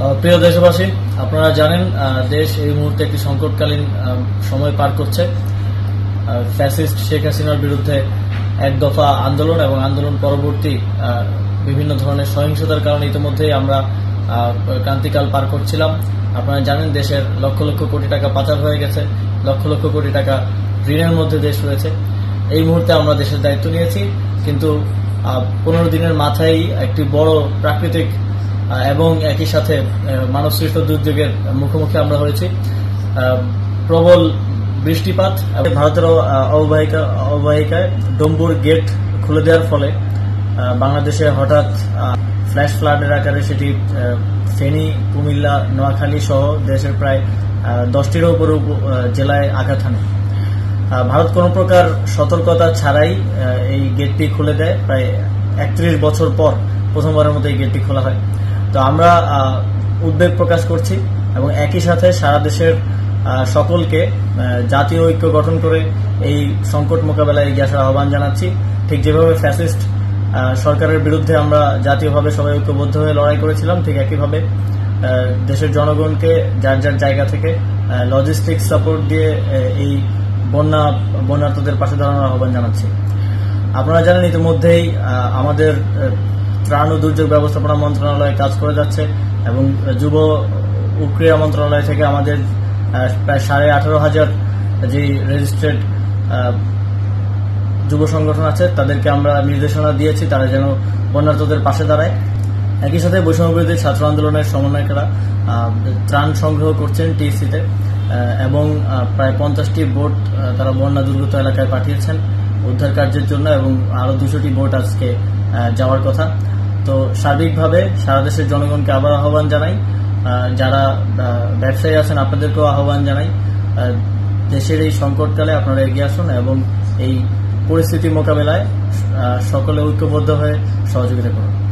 প্রিয় দেশবাসী, আপনারা জানেন দেশ এই মুহূর্তে একটি সংকটকালীন সময় পার করছে। ফ্যাসিস্ট শেখ হাসিনার বিরুদ্ধে এক দফা আন্দোলন এবং আন্দোলন পরবর্তী বিভিন্ন ধরনের সহিংসতার কারণে ইতিমধ্যেই আমরা ক্রান্তিকাল পার করছিলাম। আপনারা জানেন দেশের লক্ষ লক্ষ কোটি টাকা পাচার হয়ে গেছে, লক্ষ লক্ষ কোটি টাকা ঋণের মধ্যে দেশ রয়েছে। এই মুহূর্তে আমরা দেশের দায়িত্ব নিয়েছি, কিন্তু 15 দিনের মাথায় একটি বড় প্রাকৃতিক এবং একই সাথে মানবসৃষ্ট দুর্যোগের মুখোমুখি আমরা হয়েছি। প্রবল বৃষ্টিপাত, ভারতের অববাহিকায় ডম্বুর গেট খুলে দেওয়ার ফলে বাংলাদেশে হঠাৎ ফ্ল্যাশ ফ্লাডের আকারে সেটি ফেনী, কুমিল্লা, নোয়াখালী সহ দেশের প্রায় 10টিরও উপরে জেলায় আঘাত হানে। ভারত কোনো প্রকার সতর্কতা ছাড়াই এই গেটটি খুলে দেয়। প্রায় 31 বছর পর প্রথমবারের মতো এই গেটটি খোলা হয়। তো আমরা উদ্বেগ প্রকাশ করছি এবং একই সাথে সারা দেশের সকলকে জাতীয় ঐক্য গঠন করে এই সংকট মোকাবেলায় এগিয়ে আসার আহ্বান জানাচ্ছি। ঠিক যেভাবে ফ্যাসিস্ট সরকারের বিরুদ্ধে আমরা জাতীয়ভাবে সবাই ঐক্যবদ্ধ হয়ে লড়াই করেছিলাম, ঠিক একইভাবে দেশের জনগণকে যার যার জায়গা থেকে লজিস্টিক সাপোর্ট দিয়ে এই বন্যার্তদের পাশে দাঁড়ানোর আহ্বান জানাচ্ছি। আপনারা জানেন ইতিমধ্যেই আমাদের ত্রাণ ও দুর্যোগ ব্যবস্থাপনা মন্ত্রণালয় কাজ করে যাচ্ছে এবং যুব ও ক্রীড়া মন্ত্রণালয় থেকে আমাদের প্রায় 18,500 যে রেজিস্ট্রেড যুব সংগঠন আছে তাদেরকে আমরা নির্দেশনা দিয়েছি তারা যেন বন্যার্তদের পাশে দাঁড়ায়। একই সাথে বৈষম্যবিরোধী ছাত্র আন্দোলনের সমন্বয়কেরা ত্রাণ সংগ্রহ করছেন টিএসসিতে এবং প্রায় 50টি বোট তারা বন্যা দুর্গত এলাকায় পাঠিয়েছেন উদ্ধার কার্যের জন্য এবং আরো 200টি বোট আজকে যাওয়ার কথা। তো সার্বিকভাবে সারা দেশের জনগণকে আবার আহ্বান জানাই, যারা ব্যবসায়ী আছেন আপনাদেরকেও আহ্বান জানাই, দেশের এই সংকটকালে আপনারা এগিয়ে আসুন এবং এই পরিস্থিতি মোকাবেলায় সকলে ঐক্যবদ্ধ হয়ে সহযোগিতা করুন।